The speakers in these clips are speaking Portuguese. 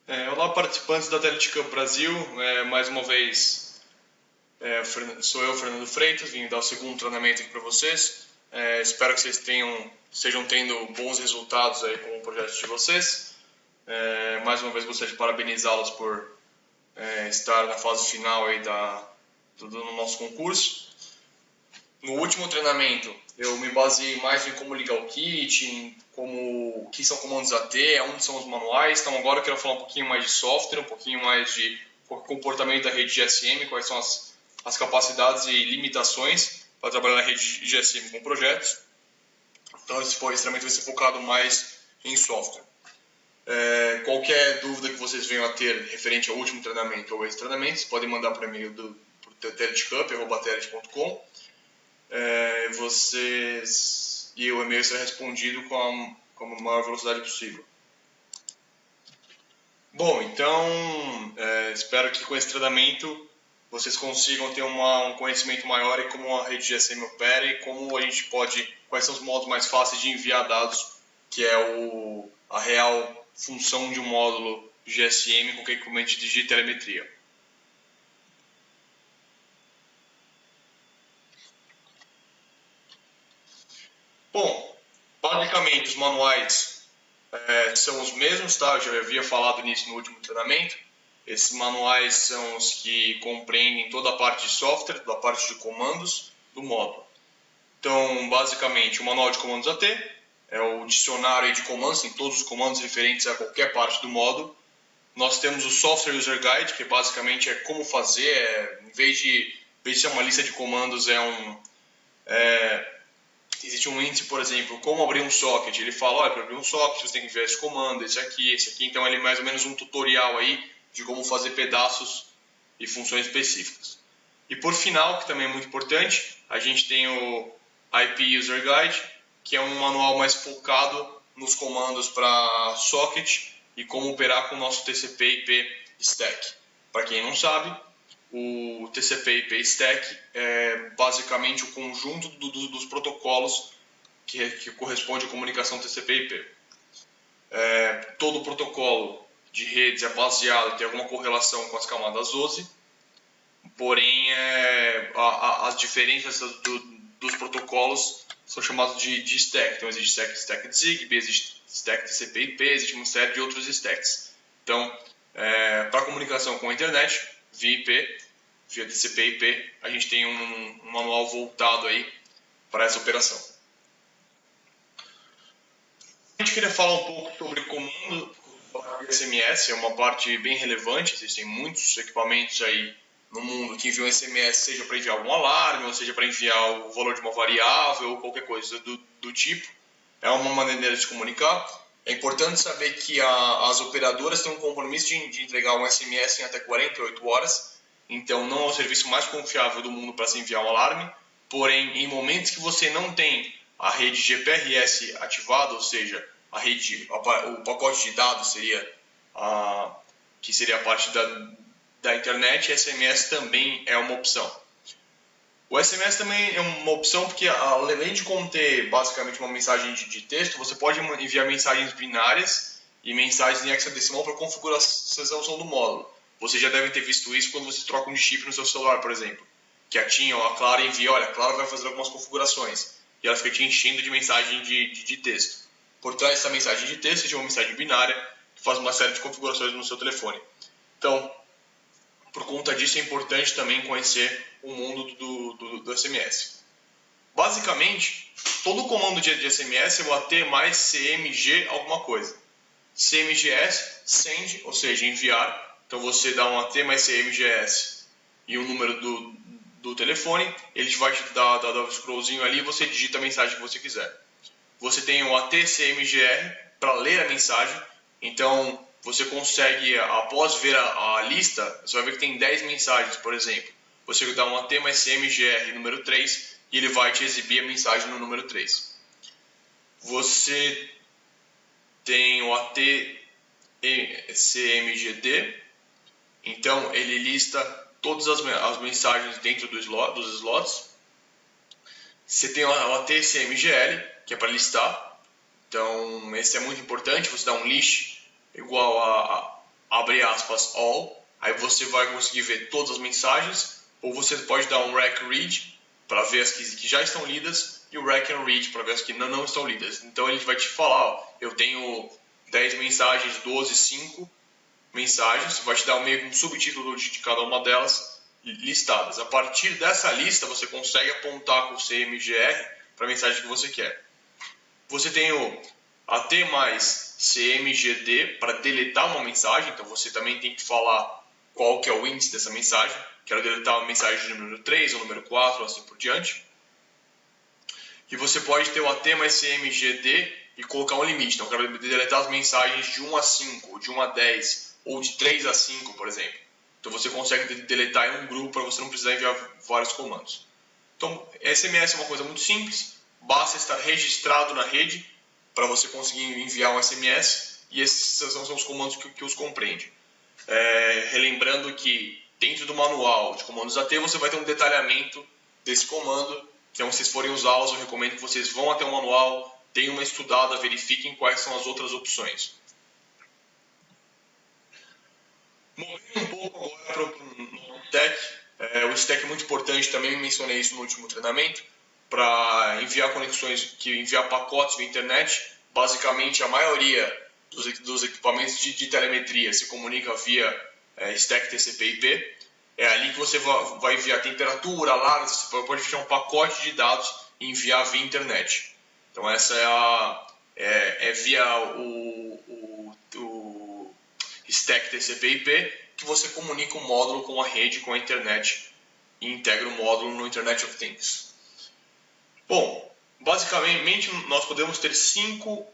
Olá, participantes da Telete Cup Brasil. Mais uma vez, sou eu, Fernando Freitas, vim dar o segundo treinamento aqui para vocês. Espero que vocês estejam tendo bons resultados aí com o projeto de vocês. Mais uma vez, gostaria de parabenizá-los por estar na fase final aí do nosso concurso. No último treinamento, eu me baseei mais em como ligar o kit, em o que são comandos AT, onde são os manuais. Então agora eu quero falar um pouquinho mais de software, um pouquinho mais de comportamento da rede GSM, quais são as capacidades e limitações para trabalhar na rede GSM com projetos. Então esse treinamento vai ser focado mais em software. Qualquer dúvida que vocês venham a ter referente ao último treinamento ou esse treinamento, vocês podem mandar por e-mail do teletcup@telet.com. E o e-mail será respondido com a maior velocidade possível. Bom, então espero que com esse treinamento vocês consigam ter um conhecimento maior em como a rede GSM opera e quais são os modos mais fáceis de enviar dados, que é a real função de um módulo GSM com equipamento de telemetria. Bom, basicamente os manuais são os mesmos, tá? Eu já havia falado nisso no último treinamento. Esses manuais são os que compreendem toda a parte de software, toda a parte de comandos do módulo. Então, basicamente, o manual de comandos AT é o dicionário de comandos, tem todos os comandos referentes a qualquer parte do módulo. Nós temos o Software User Guide, que basicamente é como fazer, em vez de ser uma lista de comandos, existe um índice, por exemplo, como abrir um socket. Ele fala, olha, para abrir um socket você tem que enviar esse comando, esse aqui. Então ele é mais ou menos um tutorial aí de como fazer pedaços e funções específicas. E por final, que também é muito importante, a gente tem o IP User Guide, que é um manual mais focado nos comandos para socket e como operar com o nosso TCP/IP Stack. Para quem não sabe, o TCP/IP Stack é basicamente o conjunto dos protocolos que corresponde à comunicação TCP/IP. Todo protocolo de redes é baseado, tem alguma correlação com as camadas 12, porém as diferenças dos protocolos são chamados de stack. Então existe stack de Zigbee, existe stack TCP/IP, existe uma série de outros stacks. Então, para comunicação com a internet, via TCP/IP, a gente tem um manual voltado aí para essa operação. A gente queria falar um pouco sobre comando de SMS, é uma parte bem relevante. Existem muitos equipamentos aí no mundo que enviam SMS, seja para enviar algum alarme, ou seja para enviar o valor de uma variável, ou qualquer coisa do tipo. É uma maneira de se comunicar. É importante saber que as operadoras têm um compromisso de entregar um SMS em até 48 horas. Então não é o serviço mais confiável do mundo para se enviar um alarme. Porém, em momentos que você não tem a rede GPRS ativada, ou seja, o pacote de dados que seria a parte da internet, SMS também é uma opção. O SMS também é uma opção porque, além de conter basicamente uma mensagem de texto, você pode enviar mensagens binárias e mensagens em hexadecimal para configuração do módulo. Vocês já devem ter visto isso quando você troca um chip no seu celular, por exemplo. Que a TIM ou a Claro envia, olha, a Claro vai fazer algumas configurações. E ela fica te enchendo de mensagem de texto. Por trás dessa mensagem de texto, existe uma mensagem binária que faz uma série de configurações no seu telefone. Então, por conta disso, é importante também conhecer o mundo do SMS. Basicamente, todo comando de SMS é o AT mais CMG alguma coisa. CMGS, send, ou seja, enviar. Então você dá um AT mais CMGS e o número do telefone, ele vai te dar um scrollzinho ali e você digita a mensagem que você quiser. Você tem o AT CMGR para ler a mensagem. Então você consegue, após ver a lista, você vai ver que tem 10 mensagens, por exemplo. Você dá um AT mais CMGR número 3 e ele vai te exibir a mensagem no número 3. Você tem o AT CMGD, então ele lista todas as mensagens dentro dos slots. Você tem o AT CMGL, que é para listar. Então esse é muito importante, você dá um list igual abre aspas, all, aí você vai conseguir ver todas as mensagens, ou você pode dar um rec read para ver as que já estão lidas e o rec and read para ver as que não estão lidas. Então ele vai te falar, ó, eu tenho 10 mensagens, 12, 5 mensagens, vai te dar meio que um subtítulo de cada uma delas listadas. A partir dessa lista você consegue apontar com o CMGR para a mensagem que você quer. Você tem o AT mais CMGD para deletar uma mensagem, então você também tem que falar qual que é o índice dessa mensagem. Quero deletar uma mensagem de número 3 ou número 4, assim por diante. E você pode ter o AT mais CMGD e colocar um limite. Então, eu quero deletar as mensagens de 1 a 5, de 1 a 10, ou de 3 a 5, por exemplo. Então, você consegue deletar em um grupo para você não precisar enviar vários comandos. Então, SMS é uma coisa muito simples. Basta estar registrado na rede para você conseguir enviar um SMS. E esses são os comandos que os compreende. Relembrando que dentro do manual de comandos AT você vai ter um detalhamento desse comando. Então, se vocês forem usá-los, eu recomendo que vocês vão até o manual, deem uma estudada, verifiquem quais são as outras opções. Movendo um pouco agora para o stack. O stack é muito importante, também mencionei isso no último treinamento, para enviar conexões, enviar pacotes via internet. Basicamente, a maioria dos equipamentos de telemetria se comunica via stack TCP/IP. É ali que você vai enviar temperatura, alarmes, você pode enviar um pacote de dados e enviar via internet. Então essa é via o stack TCP/IP que você comunica o módulo com a rede, com a internet e integra o módulo no Internet of Things. Bom, basicamente nós podemos ter 5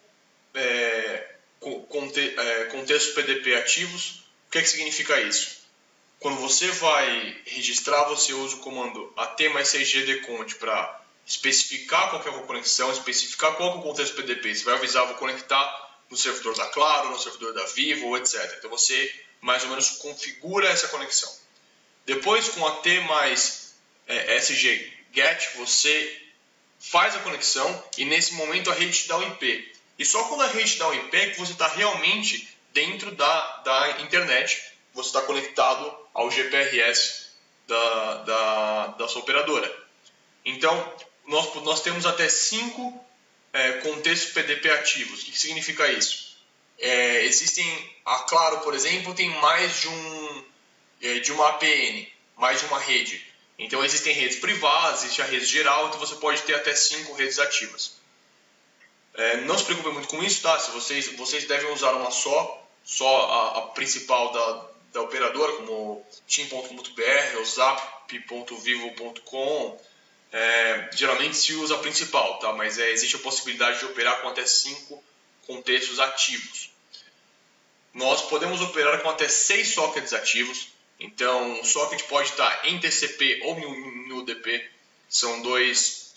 contextos PDP ativos. O que significa isso? Quando você vai registrar, você usa o comando AT mais CGDCONT para especificar qual é a conexão, especificar qual é o contexto PDP. Você vai avisar, vou conectar no servidor da Claro, no servidor da Vivo, etc. Então você mais ou menos configura essa conexão. Depois, com AT mais SGGET, você faz a conexão e nesse momento a rede te dá o IP. E só quando a rede te dá o IP é que você está realmente dentro da internet, você está conectado ao GPRS da sua operadora. Então, nós temos até 5 contextos PDP ativos. O que significa isso? A Claro, por exemplo, tem mais de uma APN, mais de uma rede. Então, existem redes privadas, existe a rede geral, então você pode ter até 5 redes ativas. Não se preocupe muito com isso, tá? Se vocês devem usar uma só a principal da operadora, como tim.com.br ou zap.vivo.com. Geralmente se usa a principal, tá? Mas existe a possibilidade de operar com até 5 contextos ativos. Nós podemos operar com até 6 sockets ativos. Então, o socket pode estar em TCP ou no UDP. São duas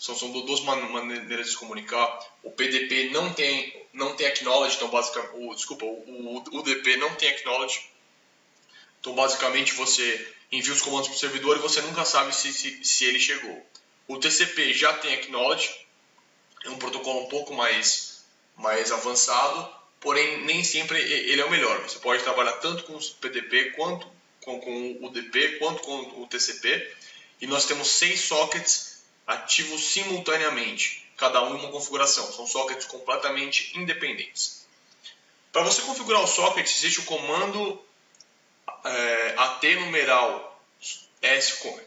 maneiras de se comunicar. O PDP não tem acknowledge, então basicamente, o UDP não tem acknowledge. Então, basicamente, você envia os comandos para o servidor e você nunca sabe se ele chegou. O TCP já tem acknowledge, é um protocolo um pouco mais avançado, porém nem sempre ele é o melhor. Você pode trabalhar tanto com o PDP quanto com o UDP, quanto com o TCP. E nós temos 6 sockets ativos simultaneamente, cada um em uma configuração. São sockets completamente independentes. Para você configurar o socket, existe o comando AT numeral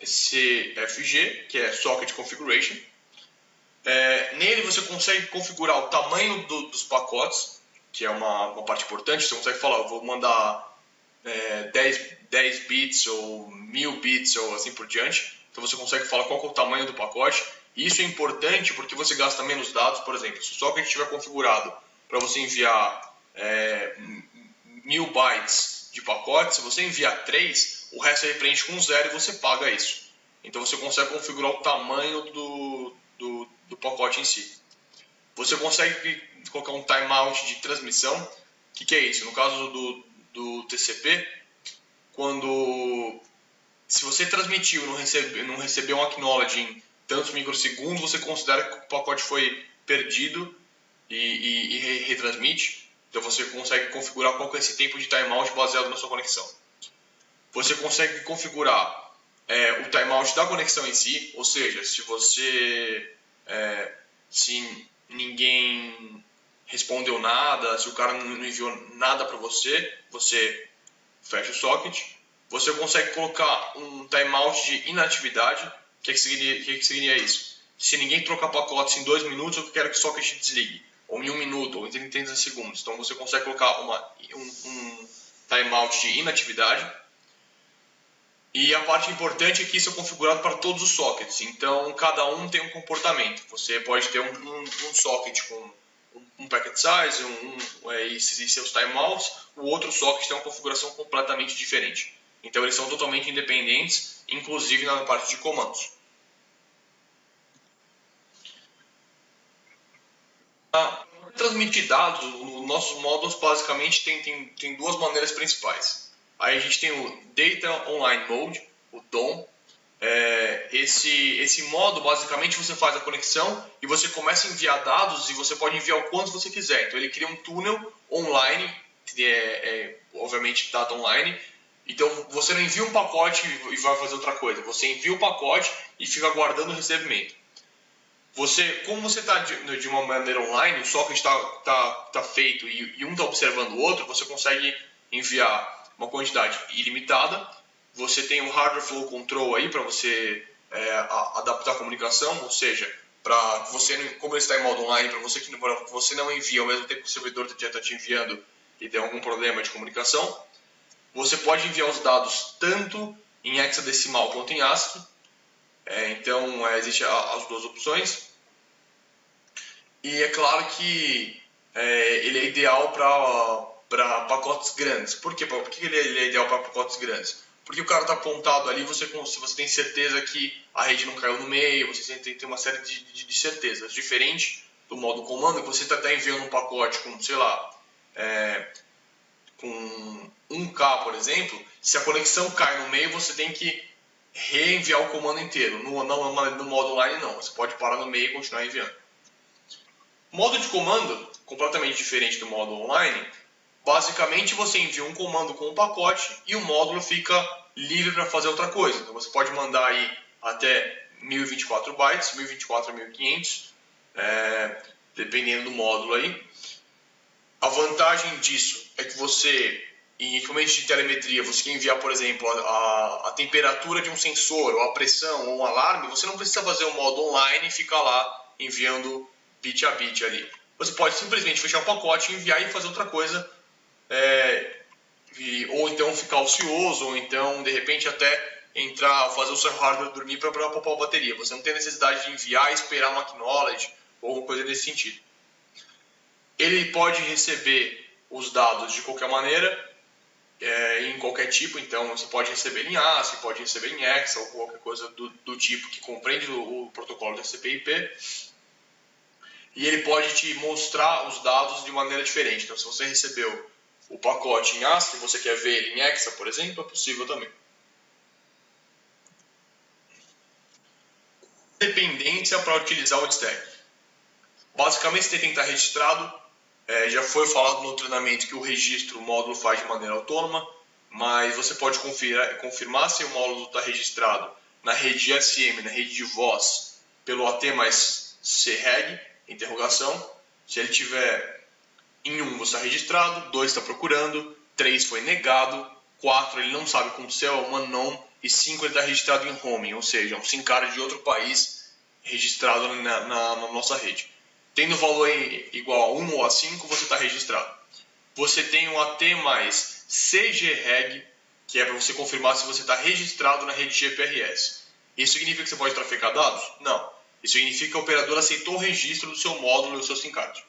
SCFG, que é Socket Configuration. Nele você consegue configurar o tamanho dos pacotes, que é uma parte importante. Você consegue falar, eu vou mandar 10 bits ou 1000 bits ou assim por diante. Então você consegue falar qual é o tamanho do pacote. E isso é importante porque você gasta menos dados. Por exemplo, se o socket estiver configurado para você enviar 1000 bytes de pacote, se você enviar 3, o resto ele preenche com 0 e você paga isso. Então você consegue configurar o tamanho do pacote em si. Você consegue colocar um timeout de transmissão. O que é isso? No caso do TCP, se você transmitiu e não recebeu um acknowledge em tantos microsegundos, você considera que o pacote foi perdido e retransmite. Então você consegue configurar qual que é esse tempo de timeout baseado na sua conexão. Você consegue configurar o timeout da conexão em si, ou seja, se ninguém respondeu nada, se o cara não enviou nada para você, você fecha o socket. Você consegue colocar um timeout de inatividade. O que significa isso? Se ninguém trocar pacotes em 2 minutos, eu quero que o socket desligue. Ou em 1 minuto, ou em 30 segundos. Então você consegue colocar um timeout de inatividade. E a parte importante é que isso é configurado para todos os sockets. Então cada um tem um comportamento. Você pode ter um socket com um packet size e seus timeouts. O outro socket tem uma configuração completamente diferente. Então eles são totalmente independentes, inclusive na parte de comandos. Para transmitir dados, os nossos módulos basicamente tem duas maneiras principais. Aí a gente tem o Data Online Mode, o DOM. Esse modo, basicamente, você faz a conexão e você começa a enviar dados e você pode enviar o quanto você quiser. Então ele cria um túnel online, que obviamente data online. Então você não envia um pacote e vai fazer outra coisa. Você envia o pacote e fica aguardando o recebimento. Como você está de uma maneira online, o socket está feito e um está observando o outro, você consegue enviar uma quantidade ilimitada. Você tem um hardware flow control aí para você adaptar a comunicação, ou seja, para você, como ele está em modo online, para você não envia ao mesmo tempo que o servidor já está te enviando e tem algum problema de comunicação. Você pode enviar os dados tanto em hexadecimal quanto em ASCII. Então, existem as duas opções. E é claro que ele é ideal para pacotes grandes. Por quê? Por que ele é ideal para pacotes grandes? Porque o cara está apontado ali, se você tem certeza que a rede não caiu no meio, você tem uma série de certezas. Diferente do modo comando, que você está enviando um pacote com, sei lá, com 1K, por exemplo, se a conexão cai no meio, você tem que reenviar o comando inteiro. No modo online, não. Você pode parar no meio e continuar enviando. Modo de comando, completamente diferente do modo online, basicamente você envia um comando com um pacote e o módulo fica livre para fazer outra coisa. Então você pode mandar aí até 1024 bytes, 1024 a 1500, dependendo do módulo aí. A vantagem disso é que você, em equipamentos de telemetria, você quer enviar, por exemplo, a temperatura de um sensor, ou a pressão, ou um alarme, você não precisa fazer um modo online e ficar lá enviando bit a bit ali. Você pode simplesmente fechar um pacote, enviar e fazer outra coisa, ou então ficar ocioso, ou então, de repente, até fazer o seu hardware dormir para poupar a bateria. Você não tem necessidade de enviar e esperar um acknowledge, ou alguma coisa desse sentido. Ele pode receber os dados de qualquer maneira, em qualquer tipo. Então você pode receber em ASCII, pode receber em Hexa ou qualquer coisa do tipo que compreende o protocolo TCP/IP. E ele pode te mostrar os dados de maneira diferente. Então se você recebeu o pacote em ASCII e você quer ver ele em Hexa, por exemplo, é possível também. Dependência para utilizar o stack. Basicamente você tem que estar registrado. Já foi falado no treinamento que o registro, o módulo faz de maneira autônoma, mas você pode confirmar se o módulo está registrado na rede SM, na rede de voz, pelo AT mais CREG, interrogação. Se ele tiver em 1, você está registrado, 2 está procurando, 3 foi negado, 4 ele não sabe o que aconteceu, é um unknown, e 5 ele está registrado em roaming, ou seja, um SIM card de outro país registrado na nossa rede. Tendo valor igual a 1 ou a 5, você está registrado. Você tem um AT mais CGREG, que é para você confirmar se você está registrado na rede GPRS. Isso significa que você pode trafegar dados? Não. Isso significa que a operadora aceitou o registro do seu módulo e do seu SIM card.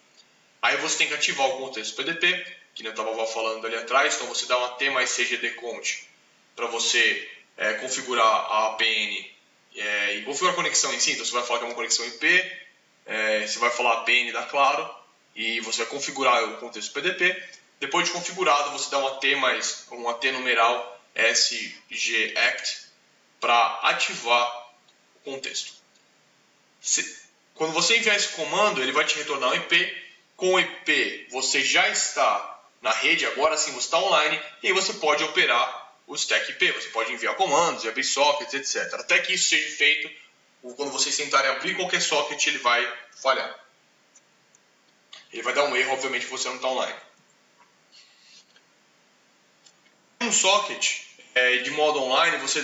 Aí você tem que ativar o contexto PDP, que eu estava falando ali atrás. Então você dá um AT mais CGDCONT para você configurar a APN e configurar a conexão em si. Então você vai falar que é uma conexão IP, você vai falar a PN da Claro e você vai configurar o contexto PDP. Depois de configurado, você dá um AT numeral SGACT para ativar o contexto. Quando você enviar esse comando, ele vai te retornar um IP Com o IP você já está na rede, agora sim você está online, e aí você pode operar o stack IP, você pode enviar comandos, abrir sockets, etc. Até que isso seja feito, quando vocês tentarem abrir qualquer socket, ele vai falhar. Ele vai dar um erro, obviamente, que você não está online. Um socket de modo online, você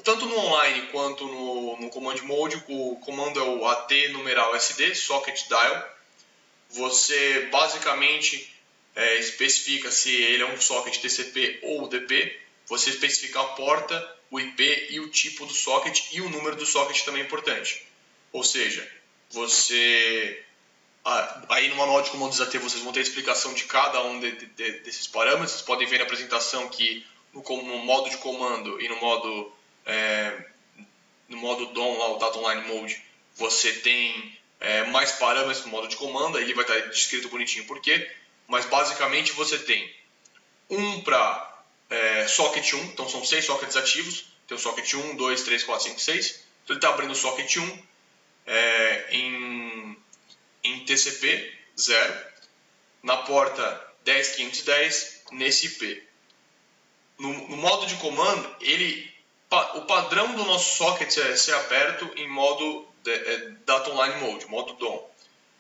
tanto no online quanto no command mode, o comando é o AT numeral SD, socket dial. Você basicamente especifica se ele é um socket TCP ou UDP. Você especifica a porta, o IP e o tipo do socket, e o número do socket também é importante. Ou seja, você aí no manual de comandos AT vocês vão ter a explicação de cada um desses parâmetros. Vocês podem ver na apresentação que no modo de comando e no modo DOM, lá, o Data Online Mode, você tem mais parâmetros no modo de comando. Aí ele vai estar descrito bonitinho por quê. Mas basicamente você tem um para socket 1, então são 6 sockets ativos. Tem o socket 1, 2, 3, 4, 5, 6. Então ele está abrindo o socket 1 em TCP 0, na porta 10.510, nesse IP. No modo de comando, o padrão do nosso socket é ser aberto em modo Data Online Mode, modo DOM.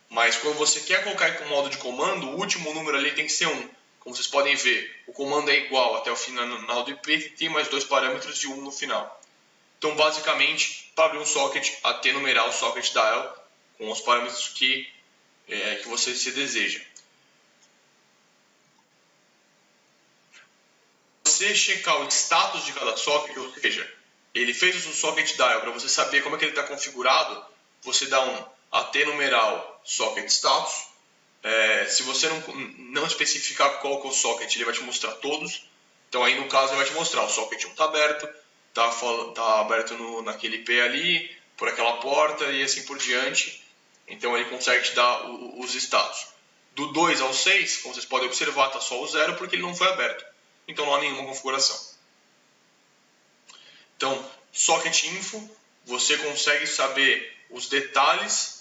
Mas quando você quer colocar em modo de comando, o último número ali tem que ser 1. Como vocês podem ver, o comando é igual até o final do IP, tem mais 2 parâmetros e 1 no final. Então, basicamente, para abrir um socket, AT numeral socket dial, com os parâmetros que você se deseja. Você checar o status de cada socket, ou seja, ele fez o socket dial, para você saber como é que ele está configurado, você dá um AT numeral socket status. Se você não especificar qual que é o socket, ele vai te mostrar todos. Então aí no caso ele vai te mostrar o socket 1 está aberto, está aberto naquele IP ali, por aquela porta e assim por diante. Então ele consegue te dar os status. Do 2 ao 6, como vocês podem observar, está só o 0 porque ele não foi aberto. Então não há nenhuma configuração. Então, socket info, você consegue saber os detalhes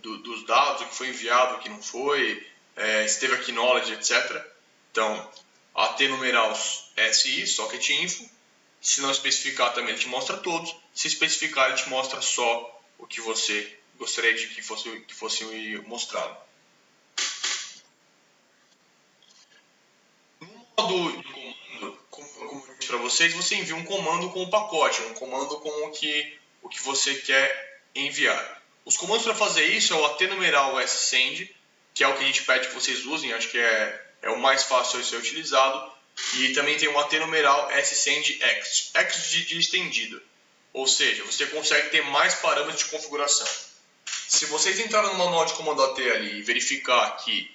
dos dados, o que foi enviado, o que não foi, se teve acknowledge, etc. Então, AT numeral SI, socket info. Se não especificar também, ele te mostra todos. Se especificar, ele te mostra só o que você gostaria de que fosse mostrado. No modo de comando, como eu disse para vocês, você envia um comando com o pacote, um comando com o que você quer enviar. Os comandos para fazer isso é o AT numeral send, que é o que a gente pede que vocês usem, acho que é o mais fácil de ser utilizado. E também tem o AT numeral send ext de estendido. Ou seja, você consegue ter mais parâmetros de configuração. Se vocês entrarem no manual de comando AT ali e verificar que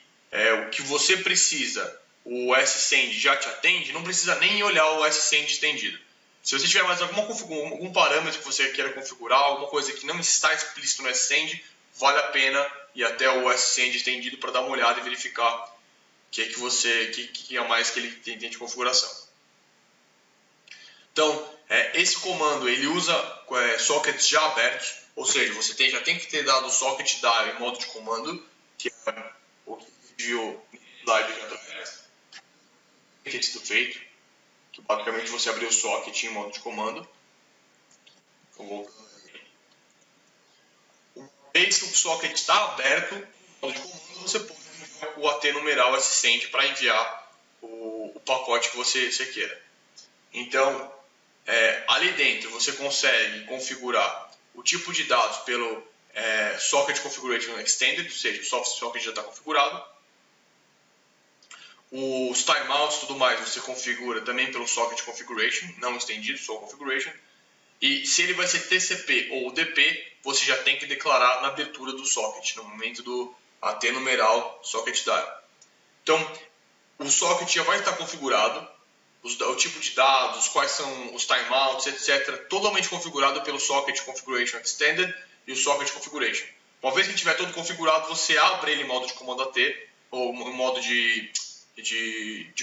o que você precisa, o send já te atende, não precisa nem olhar o send estendido. Se você tiver mais algum parâmetro que você queira configurar, alguma coisa que não está explícito no send, vale a pena ir até o send estendido para dar uma olhada e verificar o que é mais que ele tem de configuração. Então, esse comando ele usa sockets já abertos, ou seja, você já tem que ter dado o socket dial em modo de comando, que é o que viu no slide aqui atrás. Tem que ter sido feito, que basicamente você abriu o socket em modo de comando. Uma vez que o socket está aberto em modo de comando, você pode enviar o AT numeral send para enviar o pacote que você queira. Então, ali dentro você consegue configurar o tipo de dados pelo Socket Configuration Extended, ou seja, o socket já está configurado. Os timeouts e tudo mais você configura também pelo Socket Configuration, não estendido, só Configuration. E se ele vai ser TCP ou UDP, você já tem que declarar na abertura do socket, no momento do AT numeral socket dial. Então, o socket já vai estar configurado, o tipo de dados, quais são os timeouts, etc. Totalmente configurado pelo Socket Configuration Extended e o Socket Configuration. Uma vez que estiver todo configurado, você abre ele em modo de comando AT, ou em modo de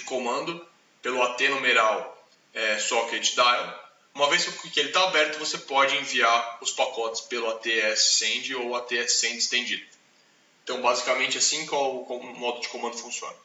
comando, pelo AT numeral Socket Dial. Uma vez que ele está aberto, você pode enviar os pacotes pelo ATS Send ou ATS Send estendido. Então, basicamente, assim como o modo de comando funciona.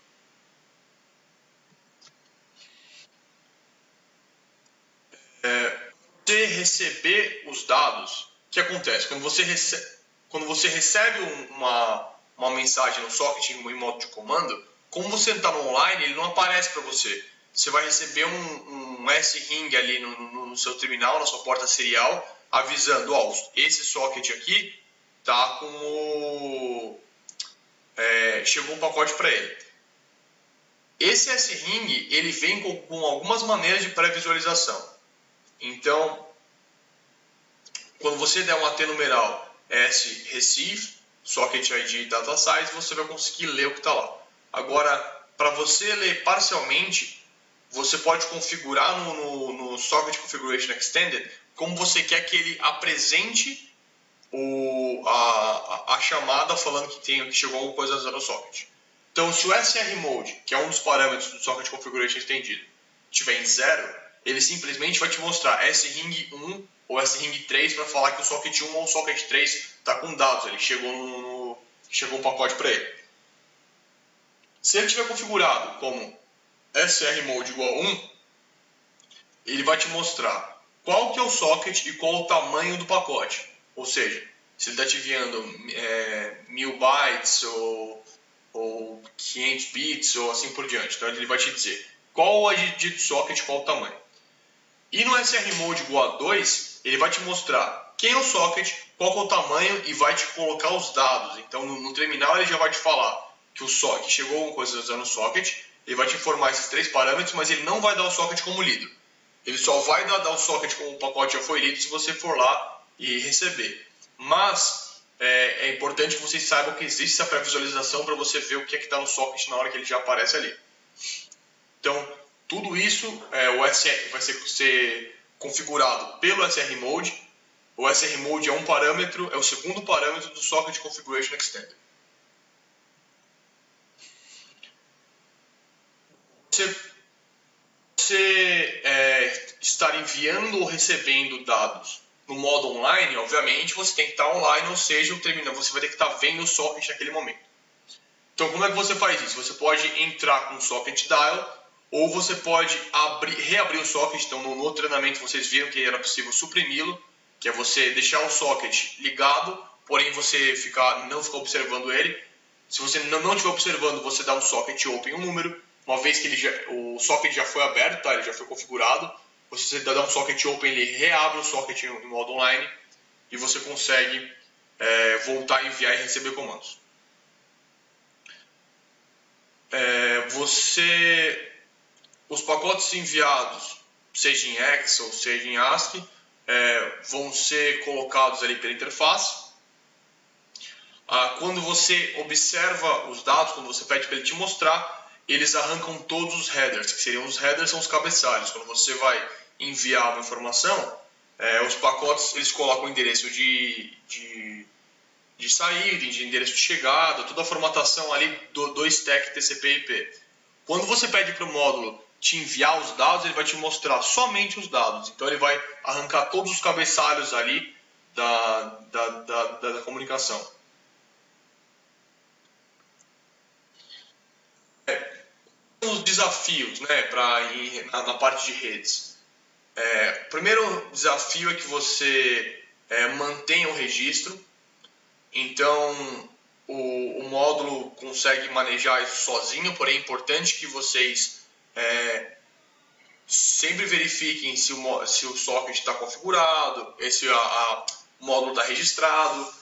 Você receber os dados, o que acontece? Quando você recebe uma mensagem no socket em modo de comando, como você está no online, ele não aparece para você. Você vai receber um S-Ring ali no seu terminal, na sua porta serial, avisando, ó, esse socket aqui tá com chegou um pacote para ele. Esse S-Ring, ele vem com algumas maneiras de pré-visualização. Então, quando você der um AT numeral S receive, socket ID data size, você vai conseguir ler o que está lá. Agora, para você ler parcialmente, você pode configurar no Socket Configuration Extended como você quer que ele apresente a chamada falando que chegou alguma coisa no socket. Então, se o SR Mode, que é um dos parâmetros do Socket Configuration Extended, estiver em 0, ele simplesmente vai te mostrar S-Ring 1 ou S-Ring 3 para falar que o socket 1 ou o socket 3 está com dados, ele chegou um pacote para ele. Se ele tiver configurado como SR Mode igual a 1, ele vai te mostrar qual que é o socket e qual o tamanho do pacote. Ou seja, se ele está te enviando 1000 bytes ou 500 bits ou assim por diante. Então ele vai te dizer qual a de socket, qual o tamanho. E no SR Mode igual a 2, ele vai te mostrar quem é o socket, qual é o tamanho e vai te colocar os dados. Então no terminal ele já vai te falar que chegou alguma coisa usando o socket, ele vai te informar esses 3 parâmetros, mas ele não vai dar o socket como lido. Ele só vai dar o socket como o pacote já foi lido se você for lá e receber. Mas é importante que vocês saibam que existe essa pré-visualização para você ver o que é que está no socket na hora que ele já aparece ali. Então, tudo isso o SR vai ser configurado pelo SR Mode. O SR Mode é um parâmetro, é o segundo parâmetro do Socket Configuration Extended. Você estar enviando ou recebendo dados no modo online, obviamente você tem que estar online, ou seja, o terminal, você vai ter que estar vendo o socket naquele momento. Então, como é que você faz isso? Você pode entrar com o socket dial, ou você pode reabrir o socket. Então, no treinamento vocês viram que era possível suprimi-lo, que é você deixar o socket ligado, porém você não ficar observando ele. Se você não estiver observando, você dá um socket open um número. Uma vez que o socket já foi aberto, tá? Ele já foi configurado, você dá um socket open, ele reabre o socket em modo online e você consegue voltar a enviar e receber comandos. Os pacotes enviados, seja em Excel, seja em ASCII, vão ser colocados ali pela interface. Quando você observa os dados, quando você pede para ele te mostrar, eles arrancam todos os headers, que seriam os headers, são os cabeçalhos. Quando você vai enviar uma informação, os pacotes eles colocam o endereço de saída, de endereço de chegada, toda a formatação ali do stack TCP/IP. Quando você pede para o módulo te enviar os dados, ele vai te mostrar somente os dados. Então ele vai arrancar todos os cabeçalhos ali da comunicação. Os desafios, né, na parte de redes. O primeiro desafio é que você mantenha o registro. Então, o módulo consegue manejar isso sozinho, porém é importante que vocês sempre verifiquem se o socket está configurado, se o módulo está registrado.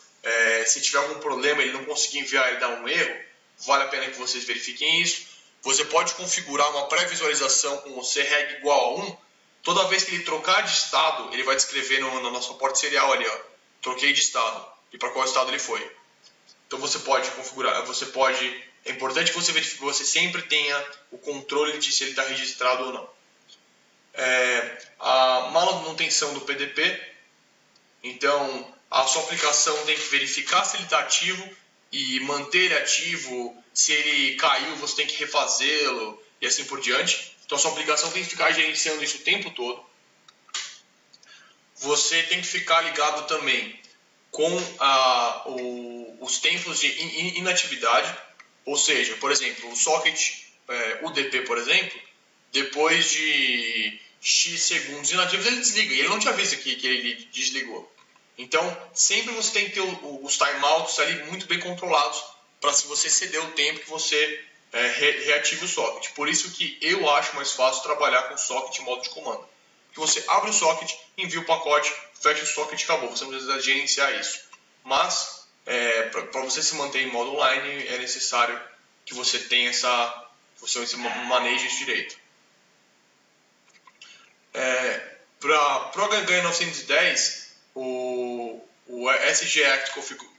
Se tiver algum problema, ele não conseguir enviar, ele dá um erro, vale a pena que vocês verifiquem isso. Você pode configurar uma pré-visualização com o CREG igual a 1. Toda vez que ele trocar de estado, ele vai descrever na nossa porta serial ali, ó, troquei de estado, e para qual estado ele foi. Então você pode configurar, é importante que você verifique, que você sempre tenha o controle de se ele está registrado ou não. A manutenção do PDP, então a sua aplicação tem que verificar se ele está ativo e manter ele ativo. Se ele caiu, você tem que refazê-lo e assim por diante. Então a sua aplicação tem que ficar gerenciando isso o tempo todo. Você tem que ficar ligado também com os tempos de inatividade, ou seja, por exemplo, o socket UDP, por exemplo, depois de X segundos inativos ele desliga, e ele não te avisa que ele desligou. Então, sempre você tem que ter os timeouts ali muito bem controlados para, se você ceder o tempo, que você reative o socket. Por isso que eu acho mais fácil trabalhar com socket em modo de comando. Que você abre o socket, envia o pacote, fecha o socket e acabou. Você não precisa gerenciar isso. Mas, para você se manter em modo online, é necessário que você tenha você maneje isso direito. Para o HH 910, o SG Act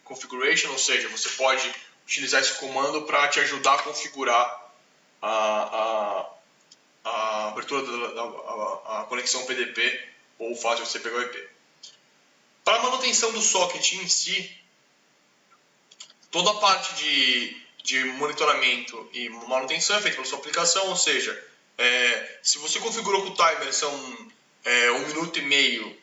Configuration, ou seja, você pode utilizar esse comando para te ajudar a configurar a abertura da conexão PDP ou fácil você pegar o IP. Para a manutenção do socket em si, toda a parte de monitoramento e manutenção é feita pela sua aplicação, ou seja, se você configurou que o timer são 1 minuto e meio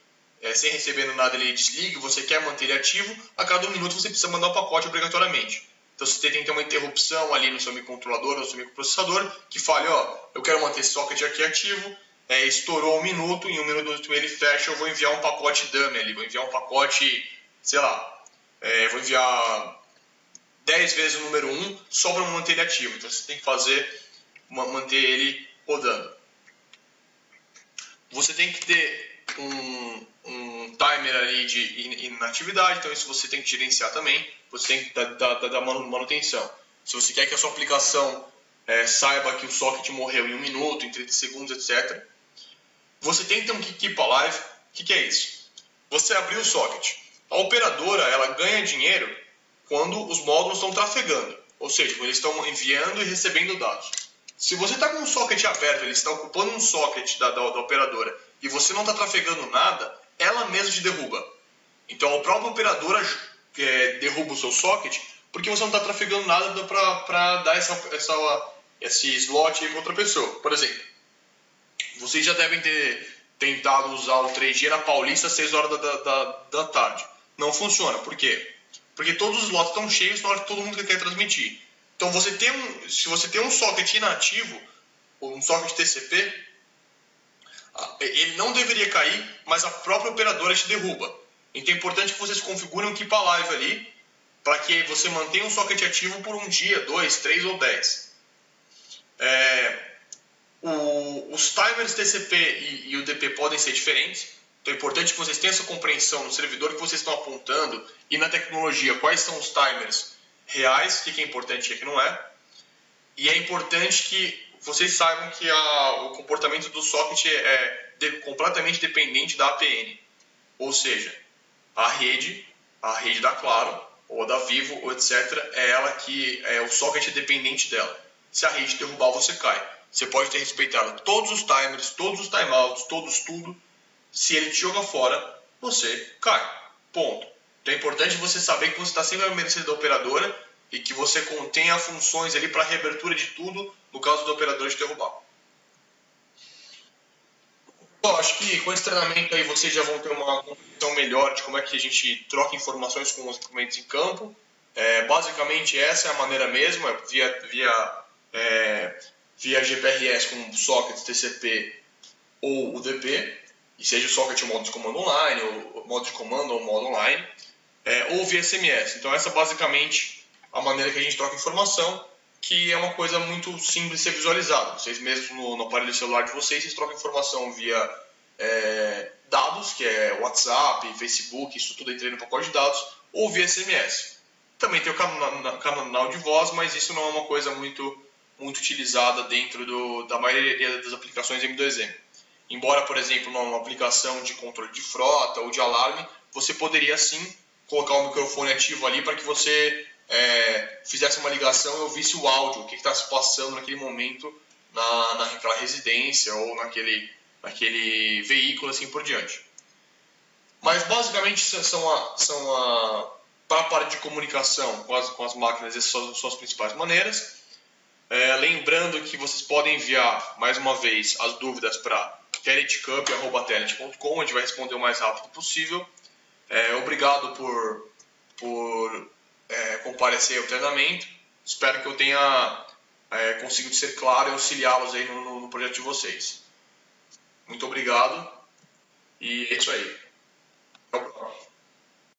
sem receber nada, ele desliga, você quer manter ele ativo, a cada 1 minuto você precisa mandar um pacote obrigatoriamente. Então você tem que ter uma interrupção ali no seu microcontrolador, no seu microprocessador, que fale, eu quero manter esse socket aqui ativo, estourou 1 minuto, em 1 minuto ele fecha, eu vou enviar um pacote dummy ali, vou enviar um pacote, sei lá, vou enviar 10 vezes o número 1 só para manter ele ativo. Então você tem que manter ele rodando. Você tem que ter um timer ali de inatividade, então isso você tem que gerenciar também. Você tem que dar manutenção. Se você quer que a sua aplicação saiba que o socket morreu em 1 minuto, em 30 segundos, etc. Você tem que ter um Keep Alive. O que é isso? Você abriu o socket. A operadora ela ganha dinheiro quando os módulos estão trafegando, ou seja, quando eles estão enviando e recebendo dados. Se você está com um socket aberto, ele está ocupando um socket da operadora e você não está trafegando nada, ela mesma te derruba. Então a própria operadora derruba o seu socket porque você não está trafegando nada para dar esse slot aí para outra pessoa. Por exemplo, vocês já devem ter tentado usar o 3G na Paulista às 6 horas da tarde. Não funciona. Por quê? Porque todos os slots estão cheios na hora que todo mundo quer transmitir. Então, se você tem um socket inativo, ou um socket TCP, ele não deveria cair, mas a própria operadora te derruba. Então, é importante que vocês configurem um Keep Alive ali, para que você mantenha um socket ativo por 1 dia, 2, 3 ou 10. Os timers TCP e UDP podem ser diferentes. Então é importante que vocês tenham essa compreensão no servidor que vocês estão apontando e na tecnologia quais são os timers reais, o que é importante e o que não é. E é importante que vocês saibam que o comportamento do socket é completamente dependente da APN. Ou seja, a rede da Claro, ou da Vivo, ou etc., é ela que o socket é dependente dela. Se a rede derrubar, você cai. Você pode ter respeitado todos os timers, todos os timeouts, tudo. Se ele te joga fora, você cai. Ponto. Então é importante você saber que você está sempre à mercê da operadora e que você tenha funções ali para reabertura de tudo no caso do operador te derrubar. Bom, acho que com esse treinamento aí vocês já vão ter uma compreensão melhor de como é que a gente troca informações com os equipamentos em campo. Basicamente essa é a maneira mesmo, via GPRS com sockets TCP ou UDP, e seja o socket em modo de comando online, ou modo de comando ou modo online, ou via SMS. Então essa é basicamente a maneira que a gente troca informação, que é uma coisa muito simples de ser visualizada. Vocês mesmos no aparelho celular de vocês trocam informação via dados, que é WhatsApp, Facebook, isso tudo entra no pacote de dados, ou via SMS. Também tem o canal de voz, mas isso não é uma coisa muito utilizada dentro da maioria das aplicações M2M. Embora, por exemplo, numa aplicação de controle de frota ou de alarme, você poderia sim colocar o microfone ativo ali para que você fizesse uma ligação e ouvisse o áudio, o que está se passando naquele momento naquela residência ou naquele veículo, assim por diante. Mas basicamente para a parte de comunicação com as máquinas, essas são as principais maneiras. Lembrando que vocês podem enviar, mais uma vez, as dúvidas para teletcup@telet.com, a gente vai responder o mais rápido possível. Obrigado por comparecer ao treinamento. Espero que eu tenha conseguido ser claro e auxiliá-los aí no projeto de vocês. Muito obrigado e é isso aí.